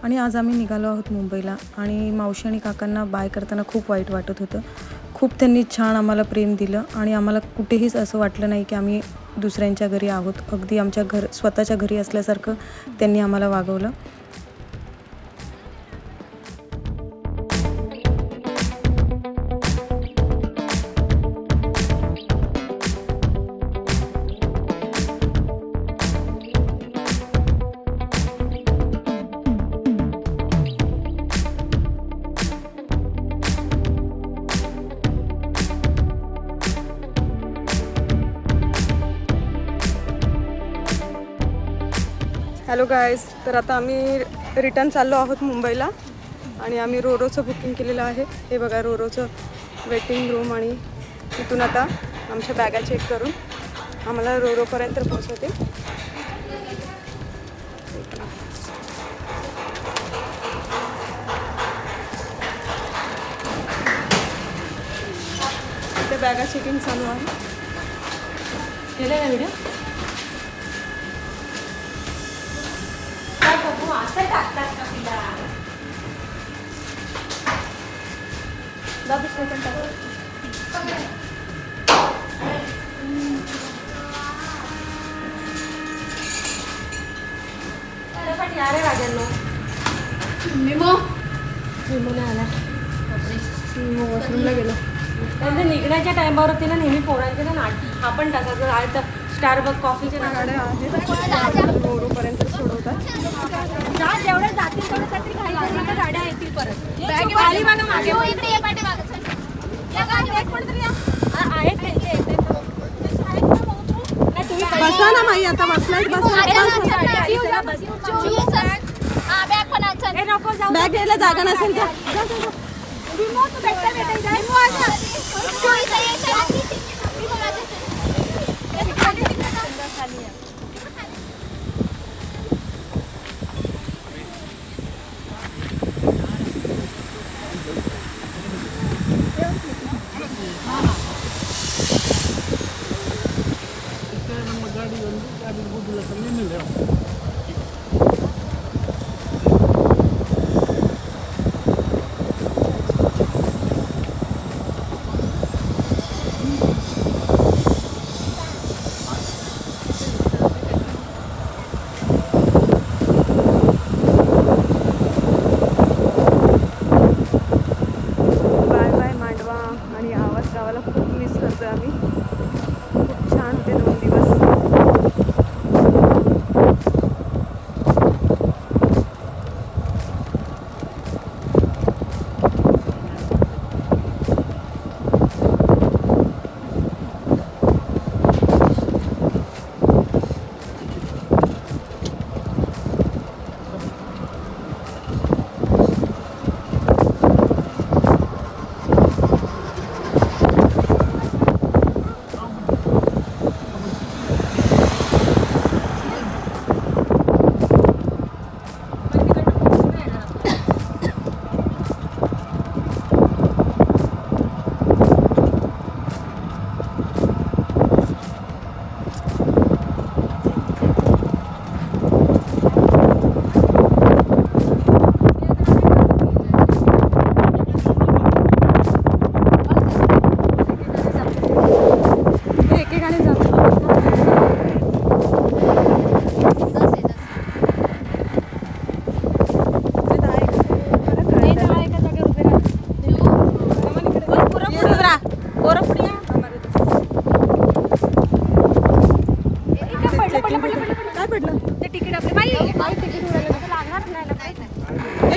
आणि आज आम्ही निघालो आहोत मुंबईला. आणि मावशी आणि काकांना बाय करताना खूप वाईट वाटत होतं. खूप त्यांनी छान आम्हाला प्रेम दिलं आणि आम्हाला कुठेहीच असं वाटलं नाही की आम्ही दुसऱ्यांच्या घरी आहोत. अगदी आमच्या स्वतःच्या घरी असल्यासारखं त्यांनी आम्हाला वागवलं. हॅलो गाईज, तर आता आम्ही रिटर्न चाललो आहोत मुंबईला आणि आम्ही रोरोचं बुकिंग केलेलं आहे. हे बघा रोरोचं वेटिंग रूम. आणि तिथून आता आमच्या बॅगा चेक करून आम्हाला रोरोपर्यंत पोहोचवते. इथे बॅगा चेकिंग चालू आहे. केलं ना व्हिडिओ? वॉशरूमला गेलो. त्यांच्या निघण्याच्या टायमावर होती ना नेहमी पोरांचे ना नाट आपण टाकायचं आहे. तर स्टारबक कॉफीच्या गाड्या आहेत रोरोपर्यंत सोडवतात. जेवढे जातील तेवढे काहीतरी खायला गाड्या येतील परत. खाली बघा मागे आहेत त्यांचे येते. बसा ना माई, आता बसलाय. बॅग घ्यायला जागा नसेल का?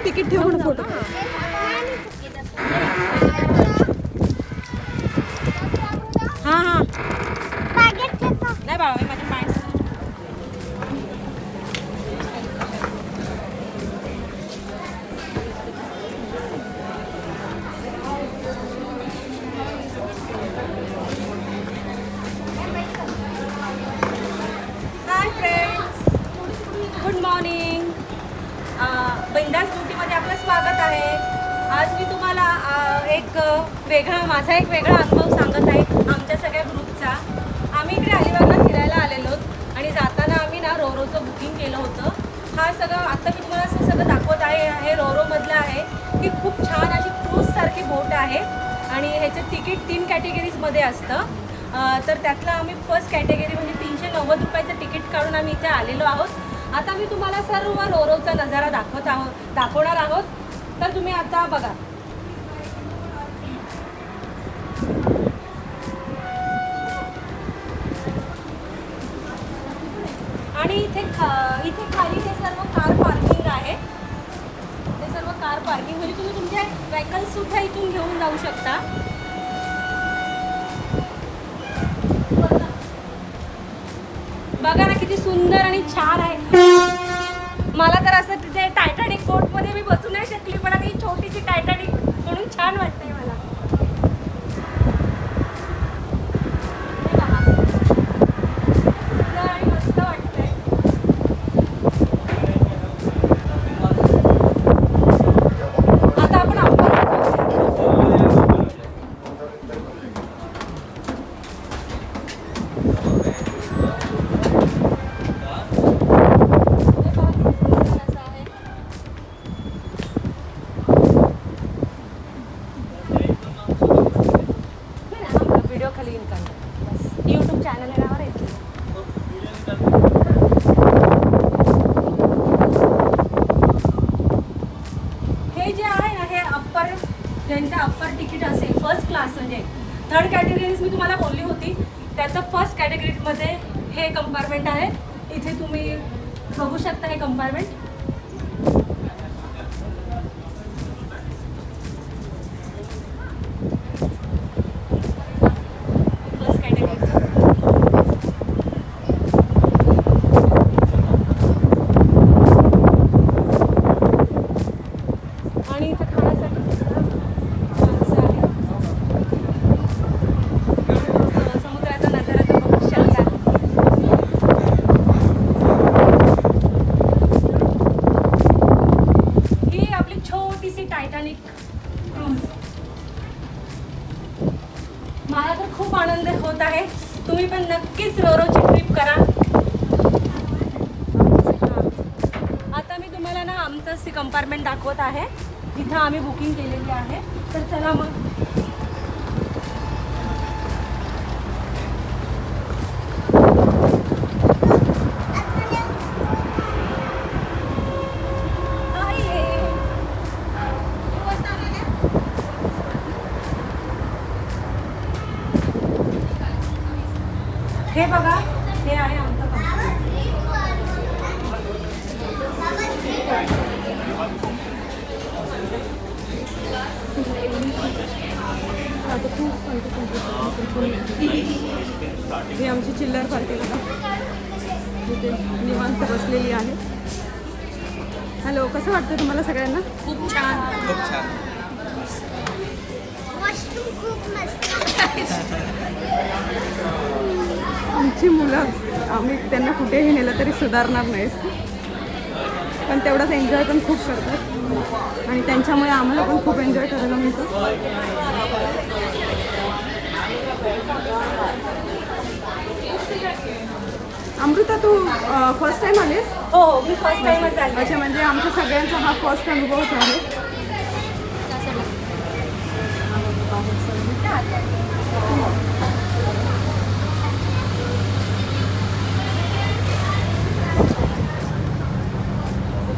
तिकीट ठेवून फोटो. हां हां नाही बाबा, मी माझ्या पॅन्ट बिंदास ड्युटीमध्ये आपलं स्वागत आहे. आज मी तुम्हाला माझा एक वेगळा अनुभव सांगत आहे आमच्या सगळ्या ग्रुपचा. आम्ही इकडे अलिबागला फिरायला आलेलो आणि जाताना आम्ही ना रोरोचं बुकिंग केलं होतं. हा हा सगळं आता मी तुम्हाला असं सगळं दाखवत आहे हे रोरोमधलं आहे. ही खूप छान अशी क्रूजसारखी बोट आहे आणि ह्याचं तिकीट 3 कॅटेगरीजमध्ये असतं. तर त्यातलं आम्ही फर्स्ट कॅटेगरी म्हणजे 390 रुपयाचं तिकीट काढून आम्ही इथे आलेलो आहोत. आता मी तुम्हाला सर्व रोरोचा नजारा दाखवणार आहोत. तर तुम्ही आता बघा. आणि इथे खाली हे सर्व कार पार्किंग आहे. हे सर्व कार पार्किंग म्हणजे तुम्ही तुमचे व्हेकल्स सुद्धा इथून घेऊन जाऊ शकता. बघा ना किती सुंदर आणि छान आहे. मला तर असं तिथे टायटॅनिक बोटमध्ये मी बसू नाही शकली, पण आता ही छोटीशी टायटॅनिक म्हणून छान वाटतंय मला. आणि मस्त वाटतंय. आता आपण व्हिडिओ खाली येईल का बस यूट्यूब चॅनल आहे नावर येते. हे जे आहे ना हे अप्पर ज्यांचं अप्पर तिकीट असेल फर्स्ट क्लास म्हणजे 3rd कॅटेगरीज मी तुम्हाला बोलली होती त्याचं फर्स्ट कॅटेगरीमध्ये हे कंपार्टमेंट आहे. इथे तुम्ही बघू शकता हे कंपार्टमेंट. आणि इथे खाण्यासाठी माणसं आहेत. समुद्राचा नजारा तर बघू शकता. ही आपली छोटीशी टायटॅनिक क्रूज. मला तर खूप आनंद होत आहे. तुम्ही पण नक्कीच रोरोची ट्रिप करा. आता मी तुम्हाला ना आमचं कंपार्टमेंट दाखवत आहे जिथं आम्ही बुकिंग केलेली आहे. तर चला मग. हे बघा हे आहे आमचं कंपार्टमेंट. ही आमची चिल्लर पार्टी बघा इथे निवांत बसलेली आहे. हॅलो, कसं वाटतं तुम्हाला सगळ्यांना? खूप छान. आमची मुलं आम्ही त्यांना कुठेही नेलं तरी सुधारणार नाहीत, पण तेवढाच एन्जॉय पण खूप करतात आणि त्यांच्यामुळे आम्हाला पण खूप एन्जॉय करायला मिळतं. अमृता, तू फर्स्ट टाइम आलीस? हो हो, मी फर्स्ट टाइमच आली. अच्छा, म्हणजे आमच्या सगळ्यांचा हा फर्स्ट अनुभवच आहे.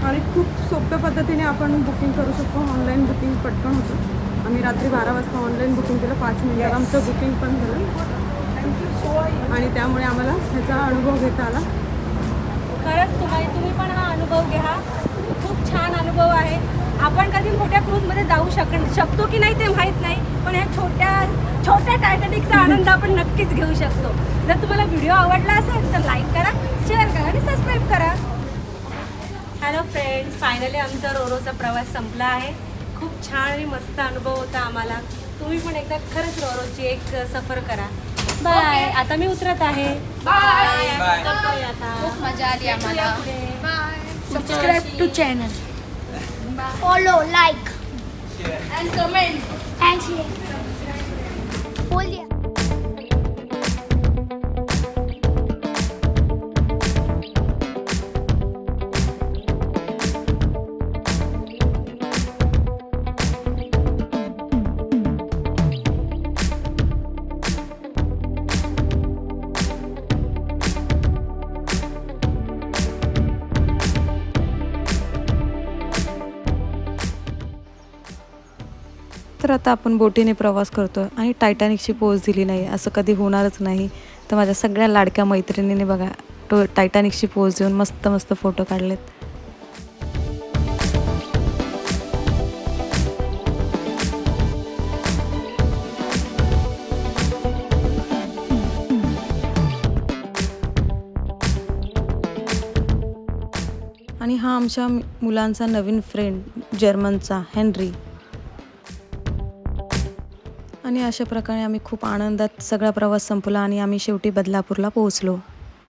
आणि खूप सोप्या पद्धतीने आपण बुकिंग करू शकतो. ऑनलाईन बुकिंग पटकन होतं. आम्ही रात्री 12 वाजता ऑनलाईन बुकिंग केलं. 5 मिनिटात आमचं बुकिंग पण झालं आणि त्यामुळे आम्हाला ह्याचा अनुभव घेता आला. खरंच तुम्ही पण हा अनुभव घ्या. खूप छान अनुभव आहे. आपण कधी मोठ्या क्रूजमध्ये जाऊ शकतो की नाही ते माहीत नाही, पण ह्या छोट्या टायटॅनिकचा आनंद आपण नक्कीच घेऊ शकतो. जर तुम्हाला व्हिडिओ आवडला असेल तर लाईक करा, शेअर करा आणि सबस्क्राईब करा. हॅलो फ्रेंड्स, फायनली आमचा रोरोचा प्रवास संपला आहे. खूप छान आणि मस्त अनुभव होता आम्हाला. तुम्ही पण एकदा खरंच रोरोची एक सफर करा. बाय. आता मी उतरत आहे. बाय. आता खूप मजा आली आम्हाला. Subscribe to channel. Follow, like, And comment. and share. Hold ya. तर आता आपण बोटीने प्रवास करतो आहे आणि टायटॅनिकची पोज दिली नाही असं कधी होणारच नाही. तर माझ्या सगळ्या लाडक्या मैत्रिणींनी बघा टायटॅनिकची पोज देऊन मस्त मस्त फोटो काढलेत. आणि हा आमच्या मुलांचा नवीन फ्रेंड जर्मनचा हेनरी. आणि अशा प्रकारे आम्ही खूप आनंदात सगळा प्रवास संपला आणि आम्ही शेवटी बदलापूरला पोहोचलो.